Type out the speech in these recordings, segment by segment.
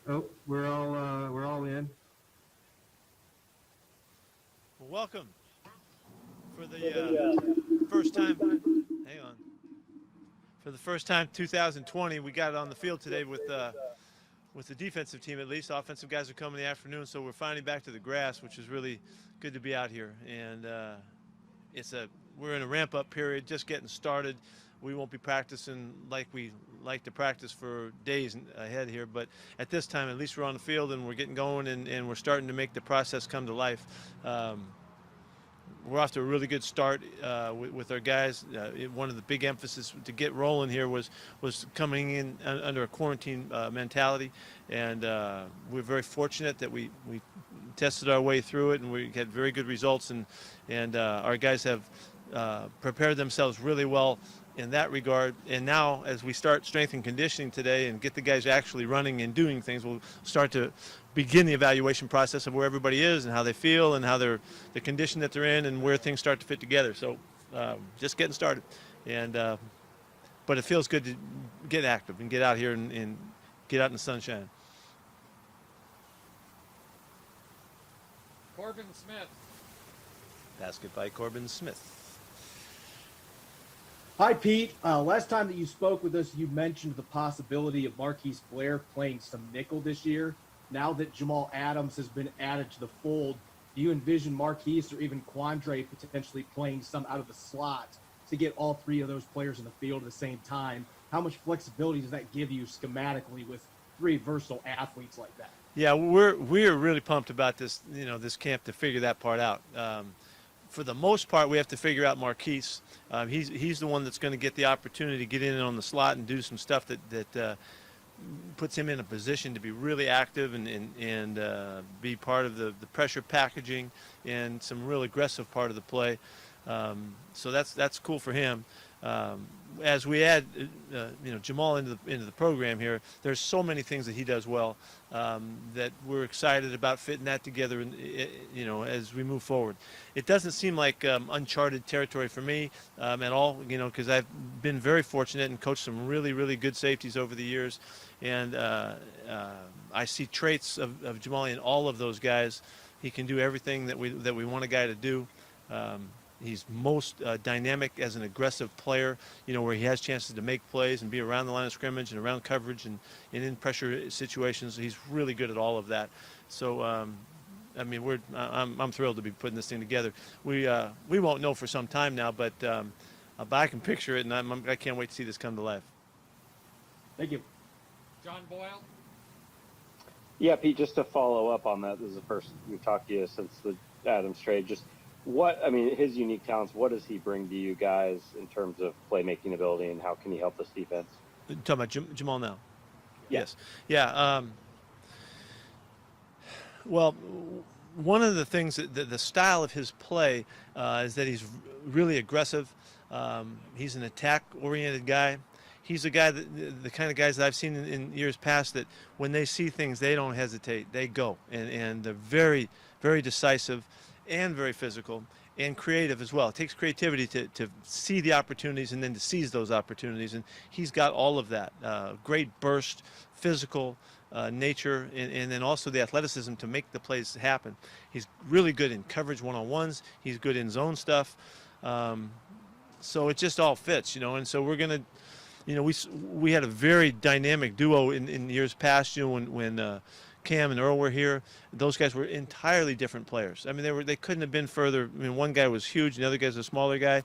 Oh, we're all in. Well, welcome for the first time. Hang on. For the first time, 2020, we got it on the field today with the defensive team at least. Offensive guys are coming in the afternoon, so we're finally back to the grass, which is really good to be out here. And it's a we're in a ramp up period, just getting started. We won't be practicing like we like to practice for days ahead here, but at this time, at least we're on the field and we're getting going and we're starting to make the process come to life. We're off to a really good start with our guys. One of the big emphasis to get rolling here was coming in under a quarantine mentality, and we're very fortunate that we tested our way through it and we had very good results, and our guys have prepared themselves really well in that regard. And now, as we start strength and conditioning today and get the guys actually running and doing things, we'll start to begin the evaluation process of where everybody is and how they feel and how the condition that they're in and where things start to fit together. So just getting started. And but it feels good to get active and get out here and get out in the sunshine. Corbin Smith. Basket by Corbin Smith. Hi, Pete. Last time that you spoke with us, you mentioned the possibility of Marquise Blair playing some nickel this year. Now that Jamal Adams has been added to the fold, do you envision Marquise or even Quandre potentially playing some out of the slot to get all three of those players in the field at the same time? How much flexibility does that give you schematically with three versatile athletes like that? Yeah, we're really pumped about this. This camp to figure that part out. For the most part, we have to figure out Marquise. He's the one that's going to get the opportunity to get in on the slot and do some stuff that puts him in a position to be really active and be part of the pressure packaging and some real aggressive part of the play. So that's cool for him. As we add, Jamal into the program here, there's so many things that he does well that we're excited about fitting that together, and as we move forward. It doesn't seem like uncharted territory for me at all, because I've been very fortunate and coached some really, really good safeties over the years, and I see traits of Jamal in all of those guys. He can do everything that we want a guy to do. He's most dynamic as an aggressive player, where he has chances to make plays and be around the line of scrimmage and around coverage and in pressure situations. He's really good at all of that. So, I'm thrilled to be putting this thing together. We won't know for some time now, but I can picture it, and I can't wait to see this come to life. Thank you. John Boyle. Yeah, Pete, just to follow up on that, this is the first we've talked to you since the Adams trade. Just his unique talents, what does he bring to you guys in terms of playmaking ability, and how can he help this defense? You're talking about Jamal now? Yeah. Yes. Yeah. Well, one of the things that the style of his play is that he's really aggressive. He's an attack-oriented guy. He's a guy the kind of guys that I've seen in years past that when they see things, they don't hesitate. They go, and they're very, very decisive and very physical and creative as well. It takes creativity to see the opportunities and then to seize those opportunities, and he's got all of that. Great burst, physical nature, and then also the athleticism to make the plays happen. He's really good in coverage one-on-ones. He's good in zone stuff. So it just all fits, and so we're going to, we had a very dynamic duo in years past, when Cam and Earl were here. Those guys were entirely different players. I mean, they couldn't have been further. I mean, one guy was huge, and the other guy's a smaller guy.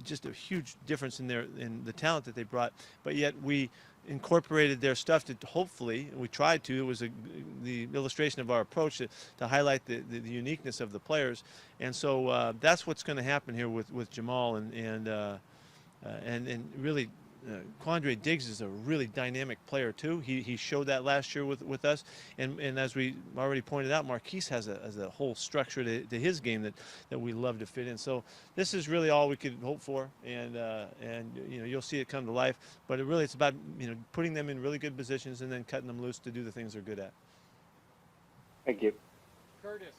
Just a huge difference in the talent that they brought. But yet we incorporated their stuff to hopefully, and we tried to. It was the illustration of our approach to highlight the uniqueness of the players. And so that's what's going to happen here with Jamal and really. Quandre Diggs is a really dynamic player too. He showed that last year with us, and as we already pointed out, Marquise has a whole structure to his game that we love to fit in. So this is really all we could hope for, and you'll see it come to life. But it's about putting them in really good positions and then cutting them loose to do the things they're good at. Thank you. Curtis.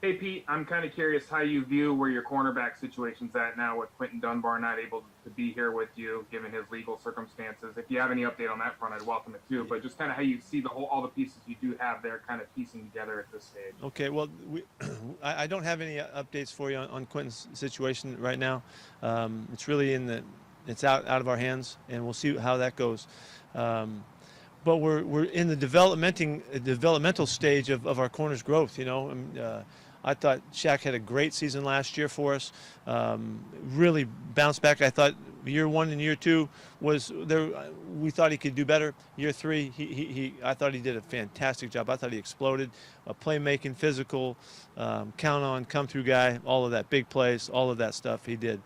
Hey, Pete, I'm kind of curious how you view where your cornerback situation's at now with Quentin Dunbar not able to be here with you, given his legal circumstances. If you have any update on that front, I'd welcome it too. But just kind of how you see all the pieces you do have there kind of piecing together at this stage. Okay, well, I don't have any updates for you on Quentin's situation right now. It's really it's out of our hands, and we'll see how that goes. But we're in the developmental stage of our corners growth. I thought Shaq had a great season last year for us. Really bounced back. I thought year 1 and year 2 was there. We thought he could do better. Year 3, I thought he did a fantastic job. I thought he exploded. Playmaking, physical, count on, come through guy, all of that, big plays, all of that stuff he did.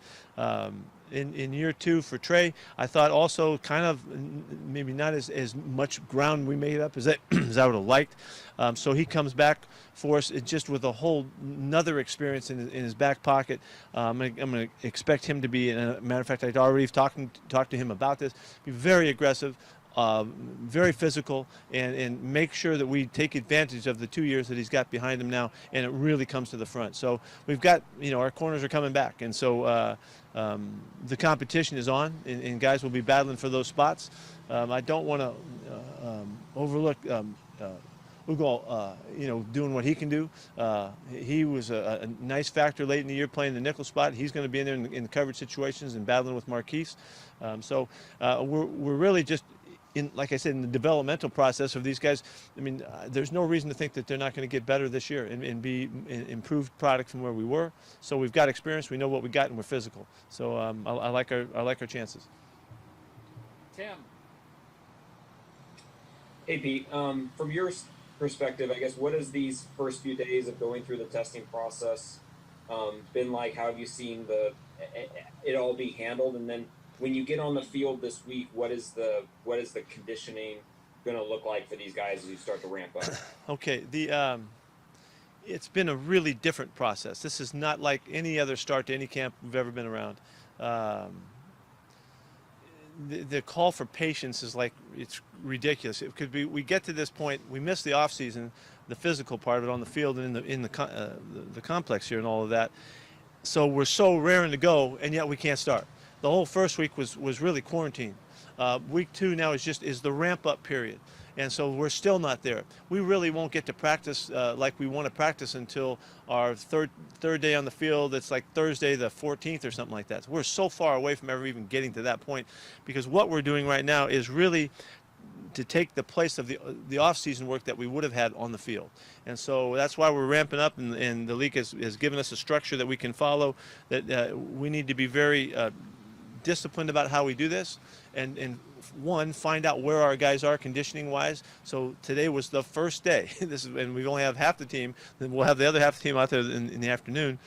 In year 2 for Trey, I thought also kind of maybe not as much ground we made up as I would have liked. So he comes back for us just with a whole another experience in his back pocket. I'm going to expect him to be, and a matter of fact, I'd already talked to him about this, be very aggressive, very physical, and make sure that we take advantage of the 2 years that he's got behind him now, and it really comes to the front. So we've got, our corners are coming back, and so the competition is on, and guys will be battling for those spots. I don't want to overlook Ugo, doing what he can do. He was a nice factor late in the year playing the nickel spot. He's going to be in there in the coverage situations and battling with Marquise. So we're really just, like I said, in the developmental process of these guys. I mean, there's no reason to think that they're not going to get better this year and be an improved product from where we were. So we've got experience, we know what we got, and we're physical. So I like our chances. Tim. Hey Pete, from your perspective, I guess, what has these first few days of going through the testing process been like? How have you seen it all be handled? And then when you get on the field this week, what is the conditioning going to look like for these guys as you start to ramp up? Okay, it's been a really different process. This is not like any other start to any camp we've ever been around. The call for patience is like, it's ridiculous. It could be, we get to this point, we miss the off season, the physical part of it on the field and in the complex here and all of that. So we're so raring to go, and yet we can't start. The whole first week was really quarantine. Week 2 now is the ramp up period. And so we're still not there. We really won't get to practice like we want to practice until our third day on the field. It's like Thursday the 14th or something like that. So we're so far away from ever even getting to that point, because what we're doing right now is really to take the place of the off-season work that we would have had on the field. And so that's why we're ramping up, and the league has given us a structure that we can follow, that we need to be very disciplined about how we do this, and find out where our guys are conditioning wise. So today was the first day. And we only have half the team. Then we'll have the other half the team out there in the afternoon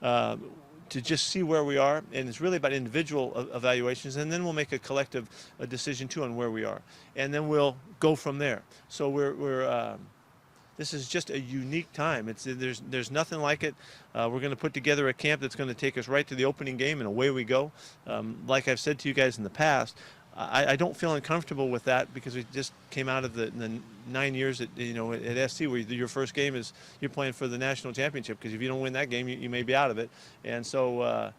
to just see where we are. And it's really about individual evaluations, and then we'll make a collective decision too on where we are, and then we'll go from there. So we're this is just a unique time. There's nothing like it. We're going to put together a camp that's going to take us right to the opening game, and away we go. Like I've said to you guys in the past, I don't feel uncomfortable with that, because we just came out of the 9 years at SC, where your first game is you're playing for the national championship, because if you don't win that game, you may be out of it. And so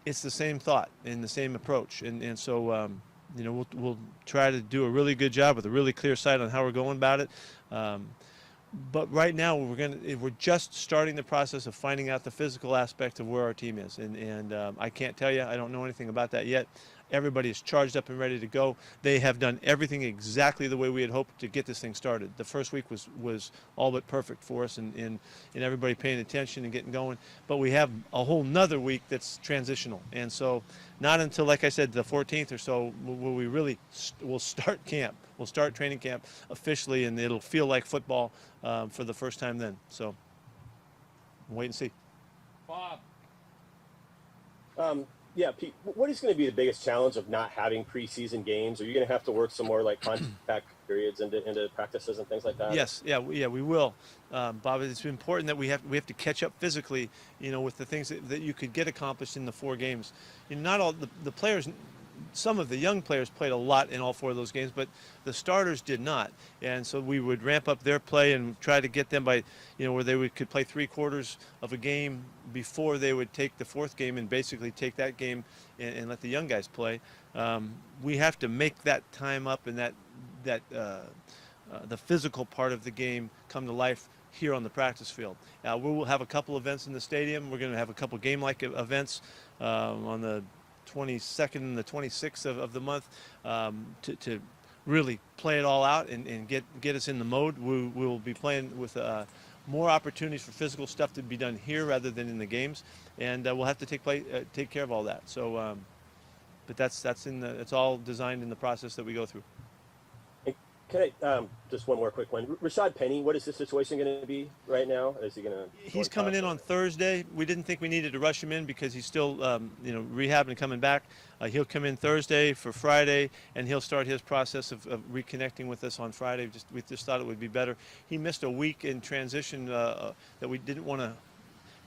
it's the same thought and the same approach. And so we'll try to do a really good job with a really clear sight on how we're going about it. But right now we're just starting the process of finding out the physical aspect of where our team is, and I can't tell you, I don't know anything about that yet. Everybody is charged up and ready to go. They have done everything exactly the way we had hoped to get this thing started. The first week was all but perfect for us, and everybody paying attention and getting going. But we have a whole nother week that's transitional, and so not until, like I said, the 14th or so will we really will start camp. We'll start training camp officially, and it'll feel like football for the first time then. So wait and see. Bob. Yeah, Pete, what is going to be the biggest challenge of not having preseason games? Are you going to have to work some more like contact periods into practices and things like that? Yes, we will, Bob. It's important that we have to catch up physically, with the things that you could get accomplished in the 4 games. Not all the players some of the young players played a lot in all 4 of those games, but the starters did not. And so we would ramp up their play and try to get them by, where they could play 3/4 of a game before they would take the 4th game and basically take that game and let the young guys play. We have to make that time up and the physical part of the game come to life here on the practice field. We will have a couple events in the stadium. We're going to have a couple game-like events on the 22nd and the 26th of the month to really play it all out and get us in the mode. We will be playing with more opportunities for physical stuff to be done here rather than in the games, and we'll have to take care of all that. So, but it's all designed in the process that we go through. Can I just one more quick one? Rashad Penny, what is the situation going to be right now? Is he going to? He's coming in on Thursday. We didn't think we needed to rush him in because he's still, rehabbing and coming back. He'll come in Thursday for Friday, and he'll start his process of reconnecting with us on Friday. We just thought it would be better. He missed a week in transition that we didn't want to,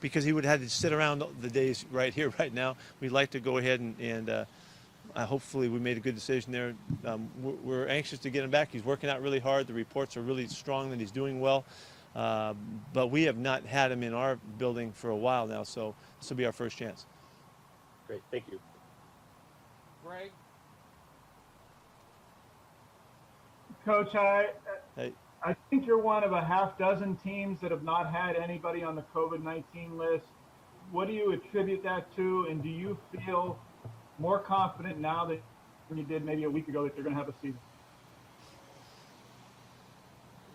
because he would have had to sit around the days right here, right now. We'd like to go ahead and hopefully we made a good decision there. We're anxious to get him back. He's working out really hard. The reports are really strong that he's doing well. But we have not had him in our building for a while now, so this will be our first chance. Great, thank you. Greg? Coach, Hey. I think you're one of a half dozen teams that have not had anybody on the COVID-19 list. What do you attribute that to, and do you feel more confident now than you did maybe a week ago that you're going to have a season?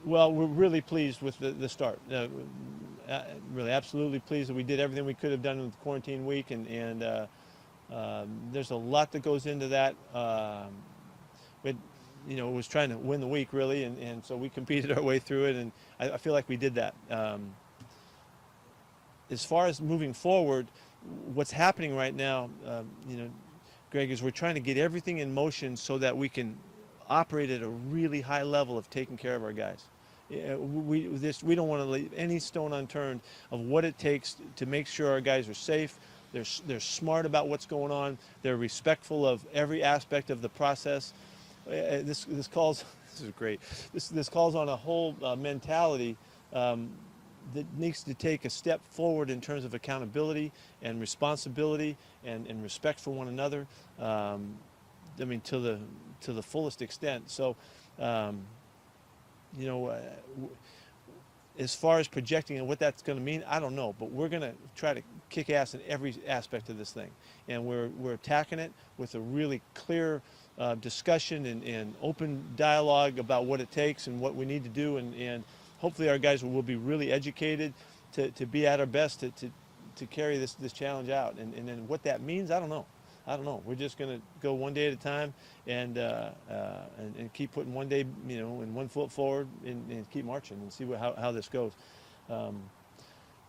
Well, we're really pleased with the start. Really, absolutely pleased that we did everything we could have done with the quarantine week, and there's a lot that goes into that. Was trying to win the week really, and so we competed our way through it, and I feel like we did that. As far as moving forward, what's happening right now, Greg, is we're trying to get everything in motion so that we can operate at a really high level of taking care of our guys. We don't want to leave any stone unturned of what it takes to make sure our guys are safe. They're smart about what's going on. They're respectful of every aspect of the process. This calls this is great. This calls on a whole mentality that needs to take a step forward in terms of accountability and responsibility and respect for one another. To the fullest extent. So, as far as projecting and what that's going to mean, I don't know. But we're going to try to kick ass in every aspect of this thing, and we're attacking it with a really clear discussion and open dialogue about what it takes and what we need to do, and hopefully our guys will be really educated to be at our best to carry this challenge out. And then what that means, I don't know. We're just going to go one day at a time and keep putting one day, and 1 foot forward and keep marching and see how this goes.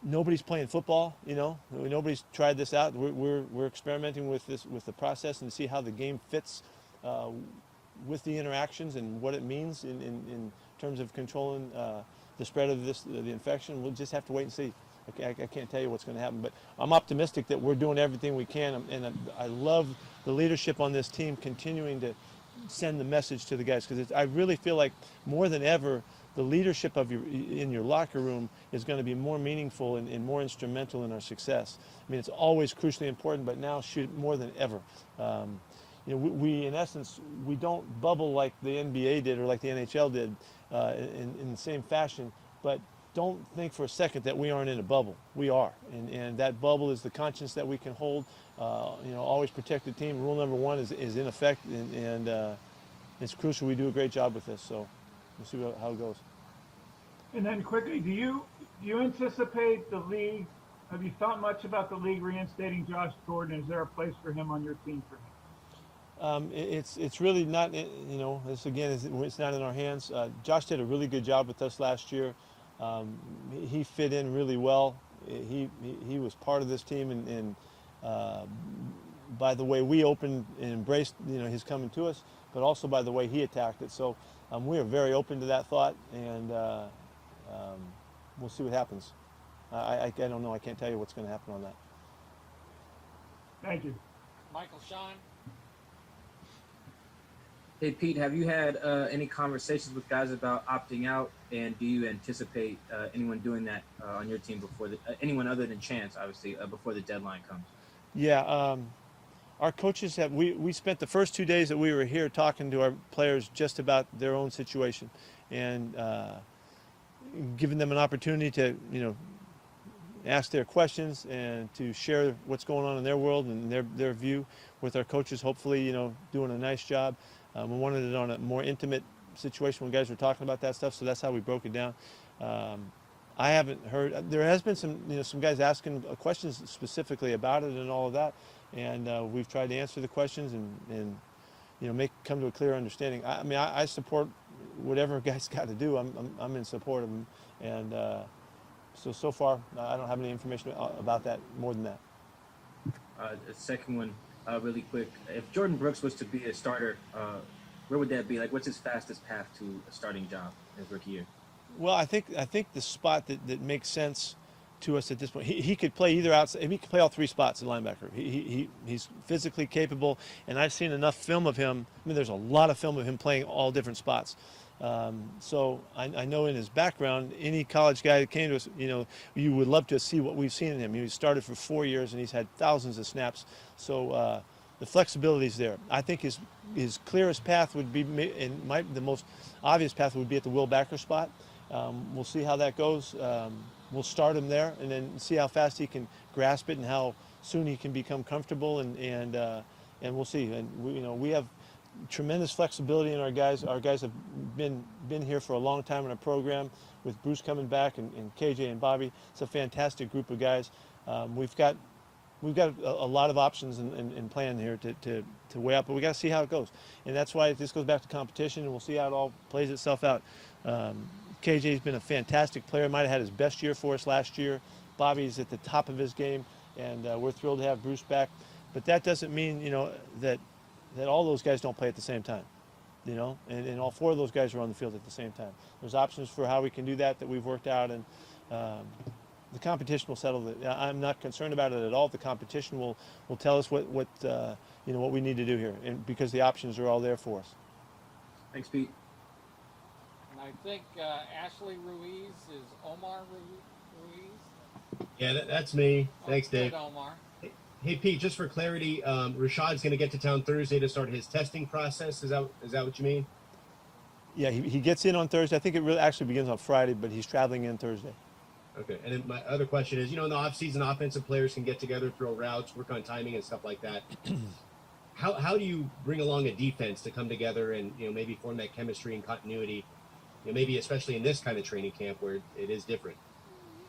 Nobody's playing football, Nobody's tried this out. We're experimenting with the process and to see how the game fits with the interactions and what it means in terms of controlling the spread of the infection. We'll just have to wait and see. I can't tell you what's going to happen, but I'm optimistic that we're doing everything we can, and I love the leadership on this team continuing to send the message to the guys, because I really feel like more than ever the leadership in your locker room is going to be more meaningful and more instrumental in our success. I mean, it's always crucially important, but now more than ever. We in essence, we don't bubble like the NBA did or like the NHL did in the same fashion, but don't think for a second that we aren't in a bubble. We are, and that bubble is the conscience that we can hold. Always protect the team. Rule number 1 is in effect, and it's crucial we do a great job with this. So we'll see how it goes. And then quickly, do you anticipate the league? Have you thought much about the league reinstating Josh Gordon? Is there a place for him on your team for him? It's really not. This again it's not in our hands. Josh did a really good job with us last year. He fit in really well. He was part of this team, and by the way we opened and embraced his coming to us, but also by the way he attacked it. So we are very open to that thought, and we'll see what happens. I don't know. I can't tell you what's going to happen on that. Thank you. Michael Sean? Hey Pete, have you had any conversations with guys about opting out, and do you anticipate anyone doing that on your team before anyone other than Chance, obviously, before the deadline comes? Yeah, our coaches have. We spent the first 2 days that we were here talking to our players just about their own situation, and giving them an opportunity to ask their questions and to share what's going on in their world and their view with our coaches. Hopefully, doing a nice job. We wanted it on a more intimate situation when guys were talking about that stuff, so that's how we broke it down. I haven't heard. There has been some guys asking questions specifically about it and all of that, and we've tried to answer the questions and come to a clear understanding. I support whatever guys got to do. I'm in support of them, and so far I don't have any information about that more than that. The second one, really quick. If Jordan Brooks was to be a starter, where would that be? Like, what's his fastest path to a starting job in his rookie year? Well, I think the spot that makes sense to us at this point, he could play either outside. He could play all three spots at linebacker. He's physically capable, and I've seen enough film of him. There's a lot of film of him playing all different spots. So I know in his background, any college guy that came to us, you would love to see what we've seen in him. He started for 4 years, and he's had thousands of snaps. So the flexibility is there. I think his clearest path would be, and the most obvious path would be at the Will Backer spot. We'll see how that goes. We'll start him there, and then see how fast he can grasp it and how soon he can become comfortable, and we'll see. And we have tremendous flexibility in our guys. Our guys have been here for a long time in our program. With Bruce coming back and KJ and Bobby, it's a fantastic group of guys. We've got a lot of options and plan here to weigh out, but we got to see how it goes. And that's why this goes back to competition, and we'll see how it all plays itself out. KJ's been a fantastic player. Might have had his best year for us last year. Bobby's at the top of his game, and we're thrilled to have Bruce back. But that doesn't mean that all those guys don't play at the same time. And all four of those guys are on the field at the same time. There's options for how we can do that we've worked out, and the competition will settle it. I'm not concerned about it at all. The competition will tell us what we need to do here, and because the options are all there for us. Thanks, Pete. And I think Ashley Ruiz is Omar Ruiz. Yeah, that's me. Thanks, Good, Dave. Omar. Hey, Pete, just for clarity, Rashad's going to get to town Thursday to start his testing process. Is that what you mean? Yeah, he gets in on Thursday. I think it really actually begins on Friday, but he's traveling in Thursday. Okay. And then my other question is, in the offseason, offensive players can get together, throw routes, work on timing and stuff like that. How do you bring along a defense to come together and, maybe form that chemistry and continuity, maybe especially in this kind of training camp where it is different?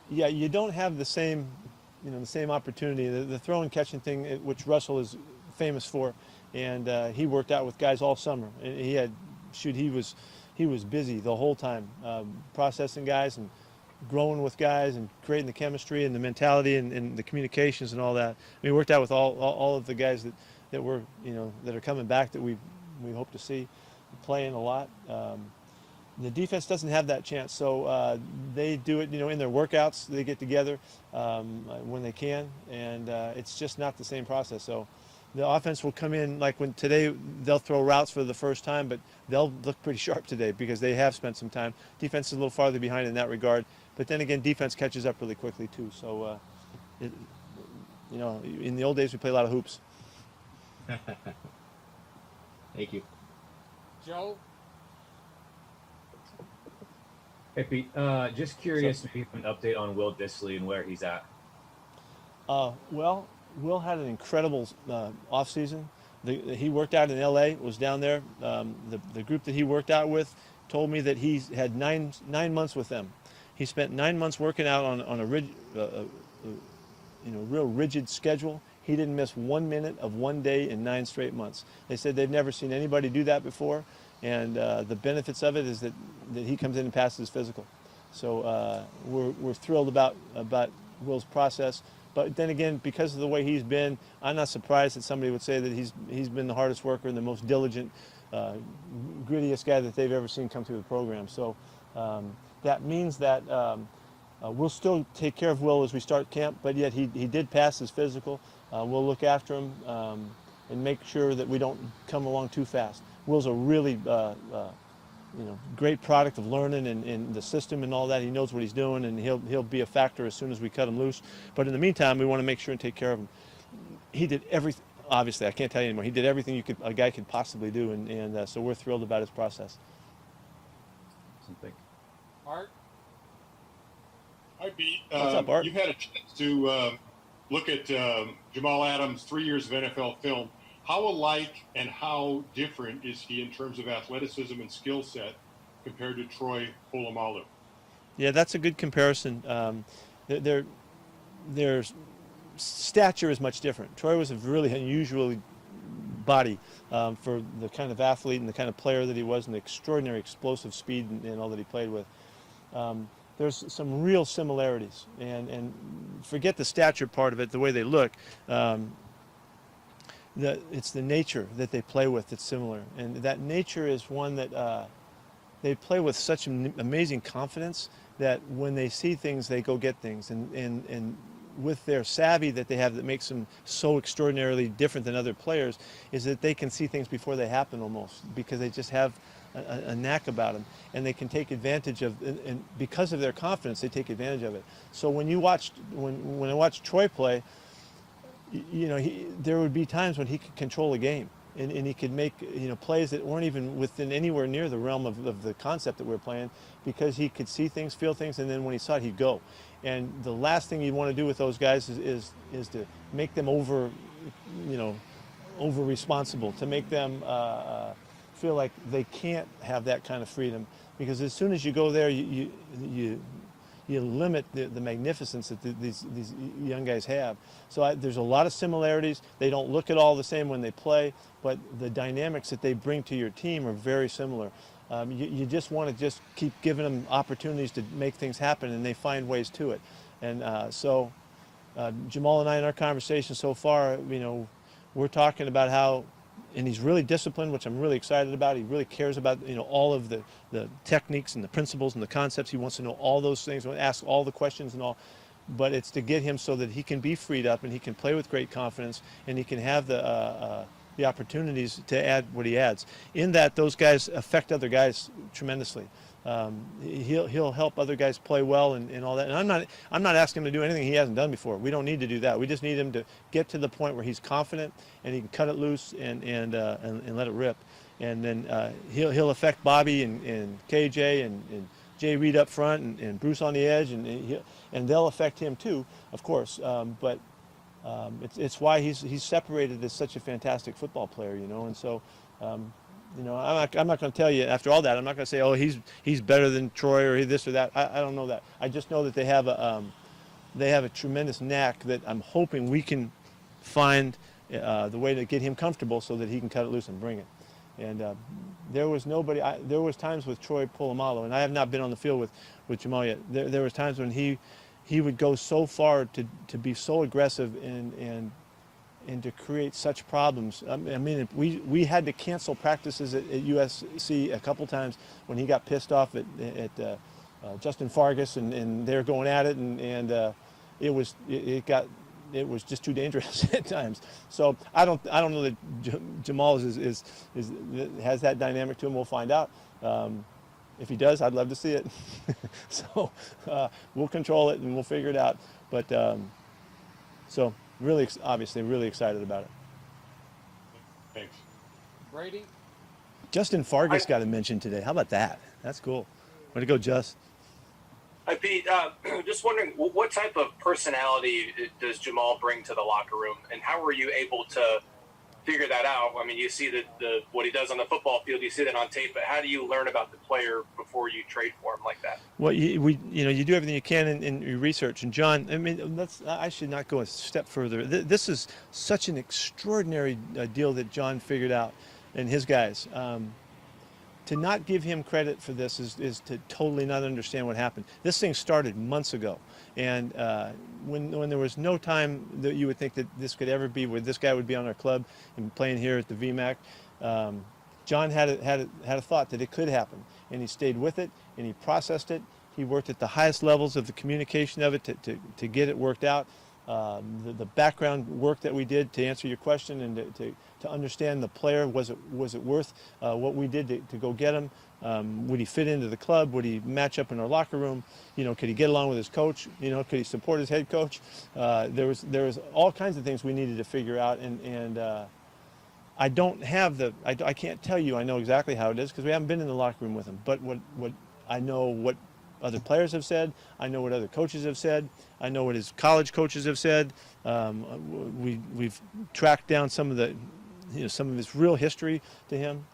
Yeah, you don't have the same opportunity. The throw and catching thing, which Russell is famous for, and he worked out with guys all summer. And he was busy the whole time, processing guys and growing with guys and creating the chemistry and the mentality and the communications and all that. He worked out with all of the guys that were that are coming back that we hope to see playing a lot. The defense doesn't have that chance, so they do it, in their workouts. They get together when they can, and it's just not the same process. So the offense will come in, like when today they'll throw routes for the first time, but they'll look pretty sharp today because they have spent some time. Defense is a little farther behind in that regard, but then again, defense catches up really quickly too. So, in the old days we played a lot of hoops. Thank you. Joe? Hey Pete, just curious if you have an update on Will Dissly and where he's at. Well, Will had an incredible offseason. He worked out in LA, was down there. The group that he worked out with told me that he had nine months with them. He spent 9 months working out on a real rigid schedule. He didn't miss 1 minute of one day in 9 straight months. They said they've never seen anybody do that before. And the benefits of it is that he comes in and passes his physical. So we're thrilled about Will's process. But then again, because of the way he's been, I'm not surprised that somebody would say that he's been the hardest worker and the most diligent, grittiest guy that they've ever seen come through the program. So that means that we'll still take care of Will as we start camp, but yet he did pass his physical. We'll look after him and make sure that we don't come along too fast. Will's a really great product of learning and the system and all that. He knows what he's doing, and he'll be a factor as soon as we cut him loose. But in the meantime, we want to make sure and take care of him. He did everything. Obviously, I can't tell you anymore. He did everything a guy could possibly do, and so we're thrilled about his process. Something. Art? Hi, Pete. What's up, Art? You've had a chance to look at Jamal Adams' 3 years of NFL film. How alike and how different is he in terms of athleticism and skill set compared to Troy Polamalu? Yeah, that's a good comparison. Their stature is much different. Troy was a really unusual body for the kind of athlete and the kind of player that he was, and the extraordinary explosive speed and all that he played with. There's some real similarities, and forget the stature part of it, the way they look. It's the nature that they play with that's similar, and that nature is one that they play with such amazing confidence that when they see things, they go get things, and with their savvy that they have that makes them so extraordinarily different than other players is that they can see things before they happen almost, because they just have a knack about them, and they can take advantage of, and because of their confidence, they take advantage of it. So when I watched Troy play, there would be times when he could control a game, and he could make plays that weren't even within anywhere near the realm of the concept that we're playing, because he could see things, feel things, and then when he saw it, he'd go. And the last thing you want to do with those guys is to make them over responsible, to make them feel like they can't have that kind of freedom, because as soon as you go there, you limit the magnificence that these young guys have. So there's a lot of similarities. They don't look at all the same when they play, but the dynamics that they bring to your team are very similar. You just want to just keep giving them opportunities to make things happen, and they find ways to it. And so Jamal and I, in our conversation so far, we're talking about how, and he's really disciplined, which I'm really excited about. He really cares about all of the techniques and the principles and the concepts. He wants to know all those things, ask all the questions and all. But it's to get him so that he can be freed up and he can play with great confidence, and he can have the opportunities to add what he adds. In that, those guys affect other guys tremendously. He'll help other guys play well and all that. And I'm not asking him to do anything he hasn't done before. We don't need to do that. We just need him to get to the point where he's confident and he can cut it loose and let it rip. And then he'll affect Bobby and KJ and Jay Reed up front and Bruce on the edge, and they'll affect him too, of course. But it's why he's separated as such a fantastic football player, and so. I'm not going to tell you after all that. I'm not going to say, oh, he's better than Troy or this or that. I don't know that. I just know that they have a tremendous knack that I'm hoping we can find the way to get him comfortable so that he can cut it loose and bring it. And there was times with Troy Polamalu, and I have not been on the field with Jamal yet. There was times when he would go so far to be so aggressive and to create such problems. I mean, we had to cancel practices at USC a couple times when he got pissed off at Justin Fargas, and they're going at it, and it was just too dangerous at times. So I don't know that Jamal has that dynamic to him. We'll find out. If he does, I'd love to see it. So we'll control it and we'll figure it out. But so. Obviously really excited about it. Thanks. Brady? Justin Fargas got a mention today. How about that? That's cool. Way to go, Just. Hi, Pete. Just wondering, what type of personality does Jamal bring to the locker room, and how were you able to figure that out? I mean, you see what he does on the football field, you see that on tape, but how do you learn about the player before you trade for him like that? Well, you do everything you can in your research. And John, I mean, I should not go a step further. This is such an extraordinary deal that John figured out, and his guys. To not give him credit for this is to totally not understand what happened. This thing started months ago, and when there was no time that you would think that this could ever be where this guy would be on our club and playing here at the VMAC, John had a thought that it could happen, and he stayed with it and he processed it. He worked at the highest levels of the communication of it to get it worked out, the background work that we did to answer your question and to understand the player. Was it worth what we did to go get him? Would he fit into the club? Would he match up in our locker room? Could he get along with his coach? Could he support his head coach? There was all kinds of things we needed to figure out, and I don't have I can't tell you I know exactly how it is because we haven't been in the locker room with him. But what I know what other players have said. I know what other coaches have said. I know what his college coaches have said. We've tracked down some of some of his real history to him,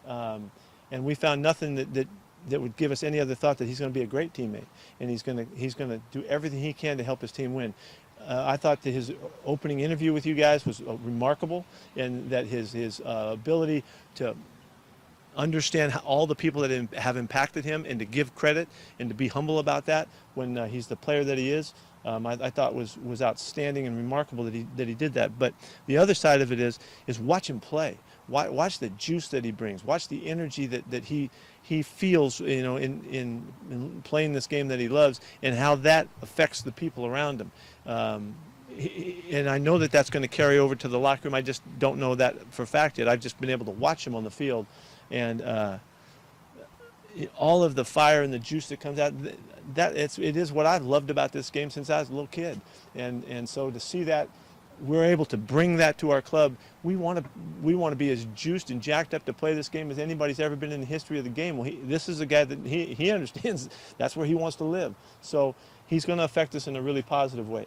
and we found nothing that would give us any other thought that he's going to be a great teammate, and he's going to do everything he can to help his team win. I thought that his opening interview with you guys was remarkable, and that his ability to understand all the people that have impacted him and to give credit and to be humble about that when he's the player that he is, I thought was outstanding and remarkable that he did that. But the other side of it is watch him play. Watch the juice that he brings. Watch the energy that he feels, in playing this game that he loves, and how that affects the people around him. And I know that that's going to carry over to the locker room. I just don't know that for a fact yet. I've just been able to watch him on the field, and all of the fire and the juice that comes out. It is what I've loved about this game since I was a little kid, and so to see that we're able to bring that to our club. We want to be as juiced and jacked up to play this game as anybody's ever been in the history of the game. Well, this is a guy that he understands that's where he wants to live. So he's going to affect us in a really positive way.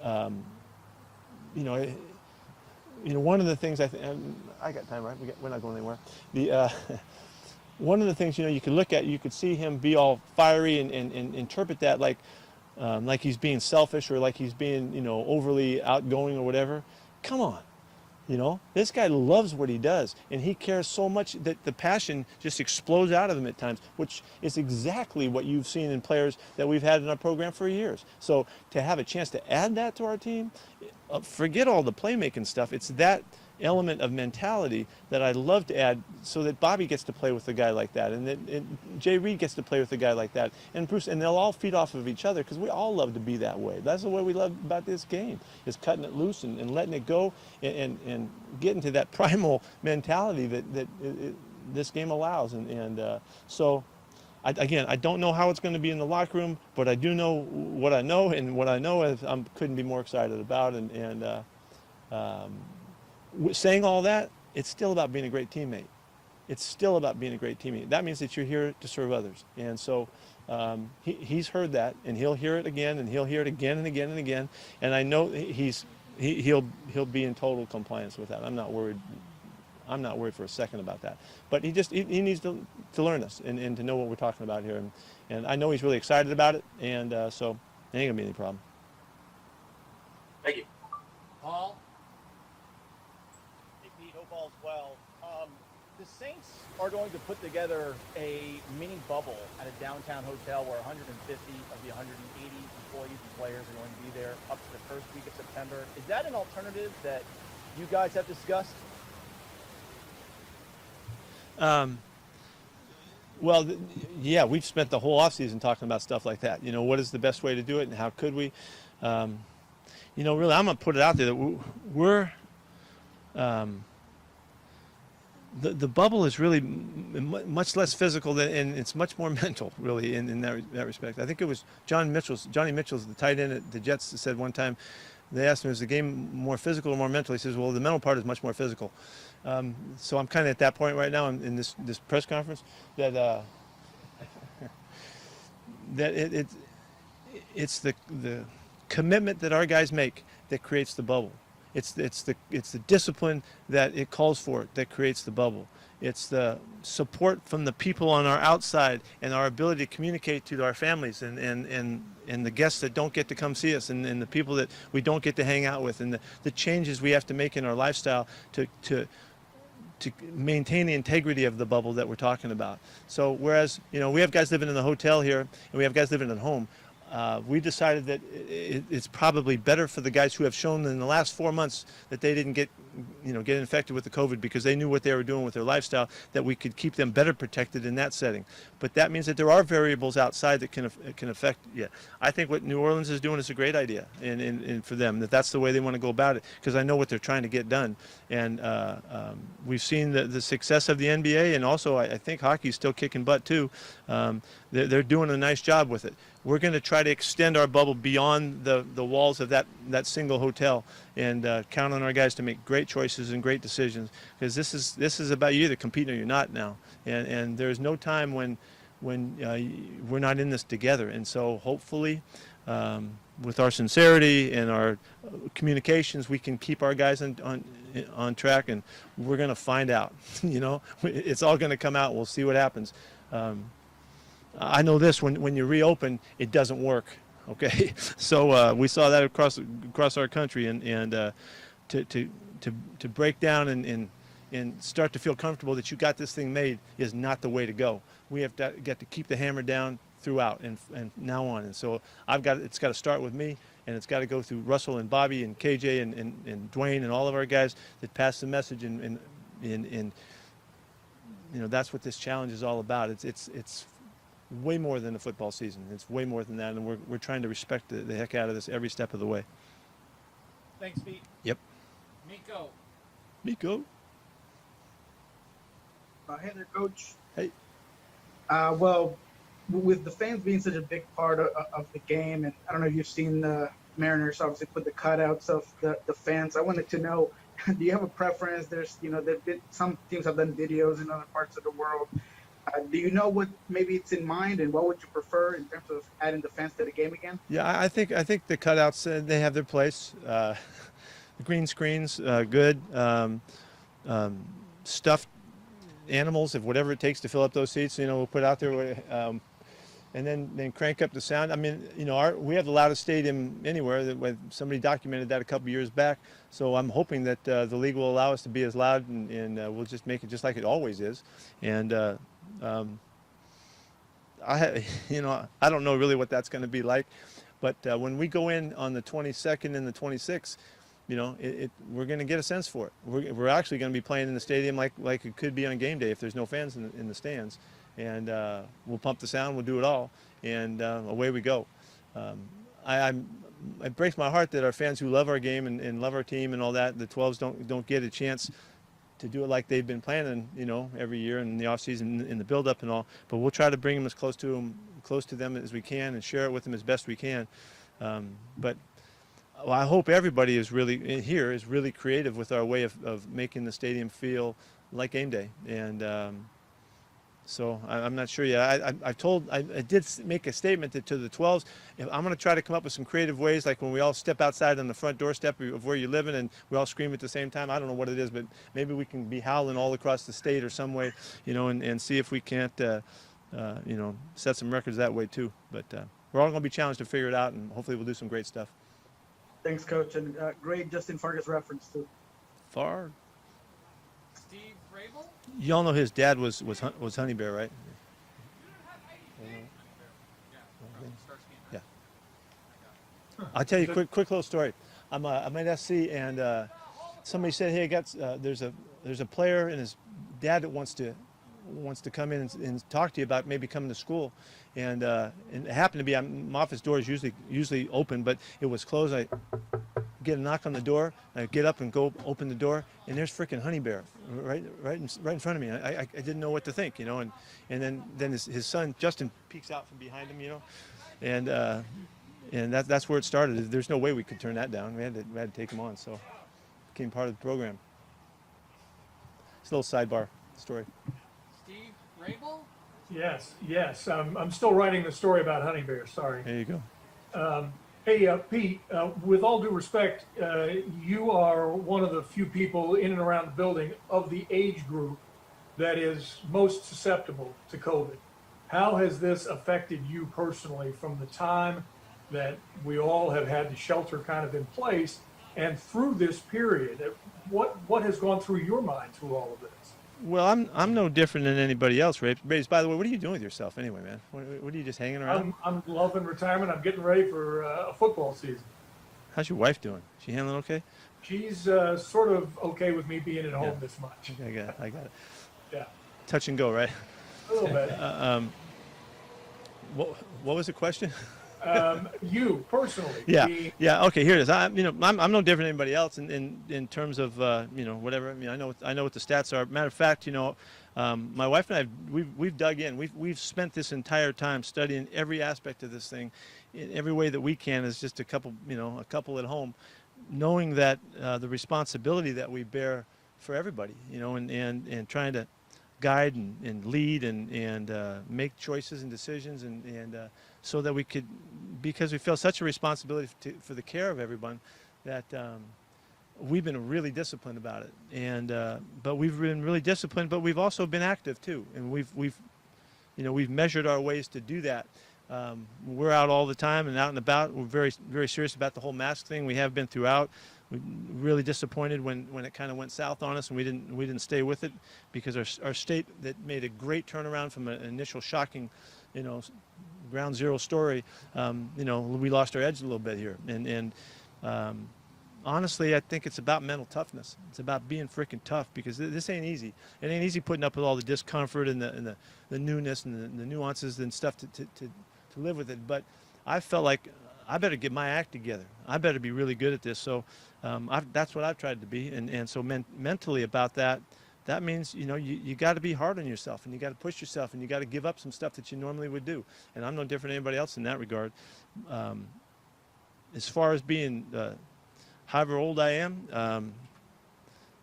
One of the things I got time, right? We're not going anywhere. One of the things you could look at, you could see him be all fiery and interpret that like he's being selfish or like he's being overly outgoing or whatever. Come on, this guy loves what he does, and he cares so much that the passion just explodes out of him at times, which is exactly what you've seen in players that we've had in our program for years. So to have a chance to add that to our team, forget all the playmaking stuff. It's that element of mentality that I love to add, so that Bobby gets to play with a guy like that, and that Jay Reed gets to play with a guy like that, and Bruce, and they'll all feed off of each other because we all love to be that way. That's the way we love about this game, is cutting it loose and letting it go and getting to that primal mentality that this game allows. So I don't know how it's going to be in the locker room, but I do know what I know, and what I know is I couldn't be more excited about. Saying all that, it's still about being a great teammate. It's still about being a great teammate. That means that you're here to serve others. And so he's heard that, and he'll hear it again, and he'll hear it again and again and again. And I know he'll be in total compliance with that. I'm not worried for a second about that. But he needs to learn us and to know what we're talking about here. And I know he's really excited about it, and so there ain't gonna be any problem. Thank you. Paul? All's well. The Saints are going to put together a mini bubble at a downtown hotel where 150 of the 180 employees and players are going to be there up to the first week of September. Is that an alternative that you guys have discussed? Well, yeah, we've spent the whole offseason talking about stuff like that. What is the best way to do it, and how could we? Really, I'm going to put it out there that we're the bubble is really much less physical and it's much more mental, really, in that respect. I think it was Johnny Mitchell's, the tight end at the Jets, that said one time, they asked him, is the game more physical or more mental? He says, well, the mental part is much more physical. So I'm kind of at that point right now in this press conference that it's the commitment that our guys make that creates the bubble. It's the discipline that it calls for that creates the bubble. It's the support from the people on our outside and our ability to communicate to our families and the guests that don't get to come see us and the people that we don't get to hang out with, and the changes we have to make in our lifestyle to maintain the integrity of the bubble that we're talking about. So whereas we have guys living in the hotel here and we have guys living at home, we decided that it's probably better for the guys who have shown in the last 4 months that they didn't get get infected with the COVID because they knew what they were doing with their lifestyle, that we could keep them better protected in that setting. But that means that there are variables outside that can affect you. I think what New Orleans is doing is a great idea, and for them, that's the way they want to go about it, because I know what they're trying to get done. And we've seen the success of the NBA, and also I think hockey's still kicking butt too. They're doing a nice job with it. We're going to try to extend our bubble beyond the walls of that single hotel, and count on our guys to make great choices and great decisions, because this is about you either competing or you're not now, and there's no time when we're not in this together. And so hopefully with our sincerity and our communications, we can keep our guys on track, and we're going to find out. It's all going to come out. We'll see what happens. I know this, when you reopen, it doesn't work. Okay, so we saw that across our country, and to break down and start to feel comfortable that you got this thing made is not the way to go. We have got to keep the hammer down throughout and now on. And so it's got to start with me, and it's got to go through Russell and Bobby and KJ and Dwayne and all of our guys that pass the message, and that's what this challenge is all about. It's way more than a football season. It's way more than that, and we're trying to respect the heck out of this every step of the way. Thanks, Pete. Yep. Miko. Hey there, Coach. Hey. Well, with the fans being such a big part of the game, and I don't know if you've seen the Mariners obviously put the cutouts of the fans. I wanted to know, do you have a preference? There's, some teams have done videos in other parts of the world. Do you know what maybe it's in mind, and what would you prefer in terms of adding the fans to the game again? Yeah, I think the cutouts, they have their place. The green screens, good. Stuffed animals, if whatever it takes to fill up those seats, we'll put out there. And then crank up the sound. I mean, we have the loudest stadium anywhere. Somebody documented that a couple years back. So I'm hoping that the league will allow us to be as loud, and we'll just make it just like it always is. And I don't know really what that's going to be like, but when we go in on the 22nd and the 26th, we're going to get a sense for it. We're actually going to be playing in the stadium like it could be on game day if there's no fans in the stands. And we'll pump the sound, we'll do it all, and away we go. It breaks my heart that our fans who love our game and love our team and all that, the 12s don't get a chance to do it like they've been planning, every year in the offseason, in the build-up and all. But we'll try to bring them as close to them as we can, and share it with them as best we can. But I hope everybody is really creative with our way of making the stadium feel like game day. And so I'm not sure yet. I did make a statement to the 12s. I'm going to try to come up with some creative ways, like when we all step outside on the front doorstep of where you're living and we all scream at the same time. I don't know what it is, but maybe we can be howling all across the state or some way, and see if we can't, set some records that way too. But we're all going to be challenged to figure it out, and hopefully we'll do some great stuff. Thanks, Coach, and great Justin Fargas reference too. Far. Steve Rabel? Y'all know his dad was Honey Bear, right? Yeah. I'll tell you a quick little story. I'm at SC, and somebody said, "Hey, there's a player and his dad that wants to come in and talk to you about maybe coming to school." And it happened to be, my office door is usually open, but it was closed. I get a knock on the door. I get up and go open the door, and there's freaking Honey Bear right in front of me. I didn't know what to think, and then his son Justin peeks out from behind him, and that's where it started. There's no way we could turn that down. We had to take him on, so it became part of the program. It's a little sidebar story. Steve Rabel? Yes. I'm still writing the story about Honey Bear. Sorry. There you go. Hey, Pete, with all due respect, you are one of the few people in and around the building of the age group that is most susceptible to COVID. How has this affected you personally from the time that we all have had the shelter kind of in place and through this period? What has gone through your mind through all of this? Well, I'm no different than anybody else, Ray. By the way, what are you doing with yourself anyway, man? What are you just hanging around? I'm loving retirement. I'm getting ready for a football season. How's your wife doing? She handling okay? She's sort of okay with me being at home this much. I got it. Yeah, Touch and go, right? a little bit. What was the question? You personally. Yeah. Okay. Here it is. I'm no different than anybody else in terms of whatever. I mean, I know what the stats are. Matter of fact, my wife and I we've dug in. We've spent this entire time studying every aspect of this thing, in every way that we can. As just a couple at home, knowing that the responsibility that we bear for everybody, and trying to guide and lead and make choices and decisions and so that we could, because we feel such a responsibility for the care of everyone, that we've been really disciplined about it. And but we've been really disciplined, but we've also been active too, and we've measured our ways to do that. We're out all the time and out and about. We're very, very serious about the whole mask thing. We have been throughout. We're really disappointed when it kind of went south on us and we didn't stay with it, because our state that made a great turnaround from an initial shocking, ground zero story, we lost our edge a little bit here. And honestly, I think it's about mental toughness. It's about being freaking tough, because this ain't easy. It ain't easy putting up with all the discomfort and the newness and the nuances and stuff to live with it. But I felt like I better get my act together. I better be really good at this. So that's what I've tried to be. And so mentally about that means, you got to be hard on yourself, and you got to push yourself, and you got to give up some stuff that you normally would do. And I'm no different than anybody else in that regard. As far as being, however old I am,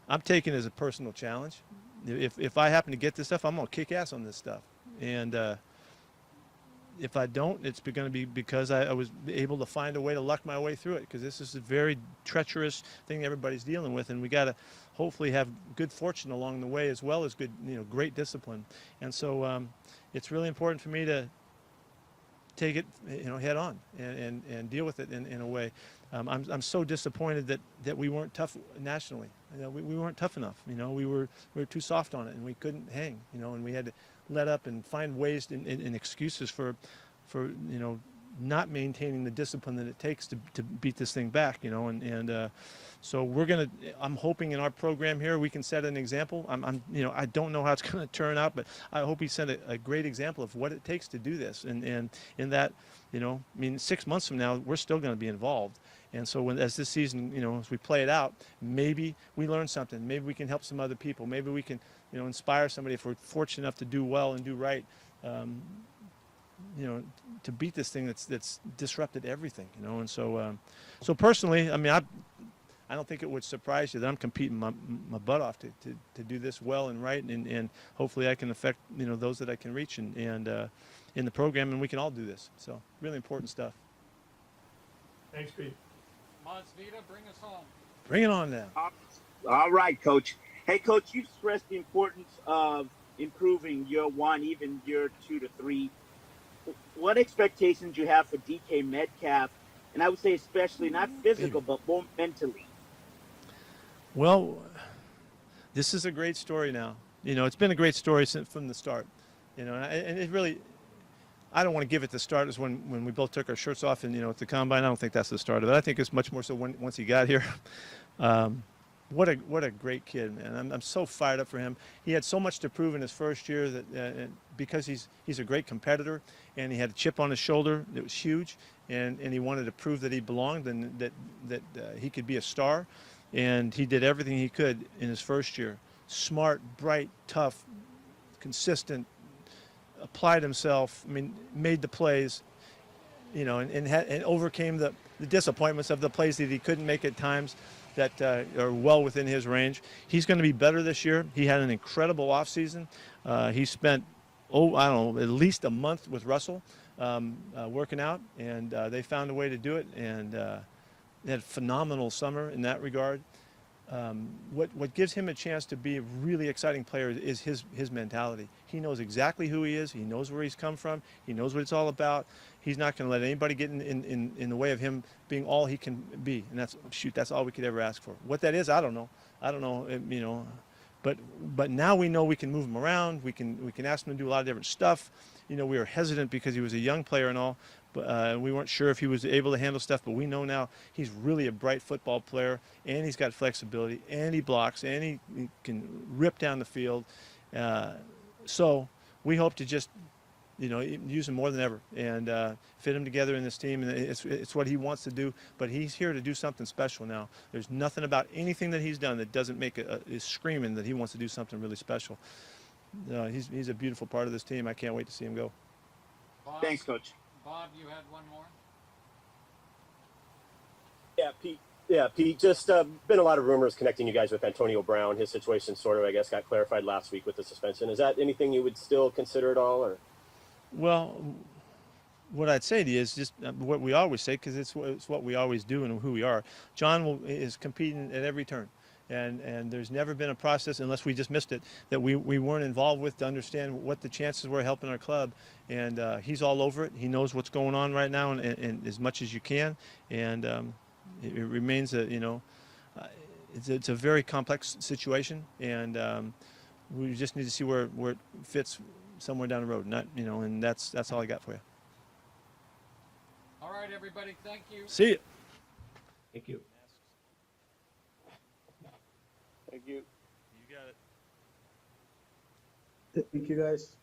I'm taking it as a personal challenge. If I happen to get this stuff, I'm going to kick ass on this stuff. And if I don't, it's going to be because I was able to find a way to luck my way through it, because this is a very treacherous thing everybody's dealing with, and we got to hopefully have good fortune along the way, as well as good, great discipline. And so it's really important for me to take it, head on and deal with it in a way. I'm so disappointed that we weren't tough nationally. We weren't tough enough. We were too soft on it, and we couldn't hang. And we had to let up and find ways and excuses for not maintaining the discipline that it takes to beat this thing back. So I'm hoping in our program here we can set an example. I don't know how it's going to turn out, but I hope we set a great example of what it takes to do this. And in that, 6 months from now, we're still going to be involved. And so as this season, as we play it out, maybe we learn something. Maybe we can help some other people. Maybe we can, inspire somebody, if we're fortunate enough to do well and do right, to beat this thing that's disrupted everything, And so, so personally, I don't think it would surprise you that I'm competing my butt off to do this well and right, and hopefully I can affect, those that I can reach and in the program, and we can all do this. So really important stuff. Thanks, Pete. Vita, bring us home. Bring it on now. All right, Coach. Hey, Coach, you've stressed the importance of improving year one, even year 2 to 3. What expectations do you have for DK Metcalf? And I would say especially not physical, but more mentally. Well, this is a great story now. It's been a great story from the start. And it really, I don't want to give it the start as when we both took our shirts off and, at the combine. I don't think that's the start of it. I think it's much more so once he got here. What a great kid, man. I'm so fired up for him. He had so much to prove in his first year that because he's a great competitor, and he had a chip on his shoulder that was huge, and he wanted to prove that he belonged and that he could be a star. And he did everything he could in his first year. Smart, bright, tough, consistent, applied himself, made the plays, and overcame the disappointments of the plays that he couldn't make at times that are well within his range. He's going to be better this year. He had an incredible offseason. He spent, at least a month with Russell working out, and they found a way to do it, and they had a phenomenal summer in that regard. What gives him a chance to be a really exciting player is his mentality. He knows exactly who he is. He knows where he's come from. He knows what it's all about. He's not going to let anybody get in the way of him being all he can be. And that's all we could ever ask for. What that is, I don't know. But now we know we can move him around. We can ask him to do a lot of different stuff. We were hesitant because he was a young player and all. But we weren't sure if he was able to handle stuff, but we know now he's really a bright football player, and he's got flexibility, and he blocks, and he can rip down the field. So we hope to just, use him more than ever and fit him together in this team. And it's what he wants to do, but he's here to do something special now. There's nothing about anything that he's done that doesn't make is screaming that he wants to do something really special. He's a beautiful part of this team. I can't wait to see him go. Bob, Thanks, Coach. Bob, you had one more? Yeah, Pete. Yeah, Pete. Just been a lot of rumors connecting you guys with Antonio Brown. His situation sort of, I guess, got clarified last week with the suspension. Is that anything you would still consider at all, or? Well, what I'd say to you is just what we always say, because it's what we always do and who we are. John is competing at every turn. And there's never been a process, unless we just missed it, that we weren't involved with to understand what the chances were helping our club. And he's all over it. He knows what's going on right now, and as much as you can. And it remains it's a very complex situation, and we just need to see where it fits somewhere down the road. And that's all I got for you. All right, everybody. Thank you. See you. Thank you. Thank you. You got it. Thank you, guys.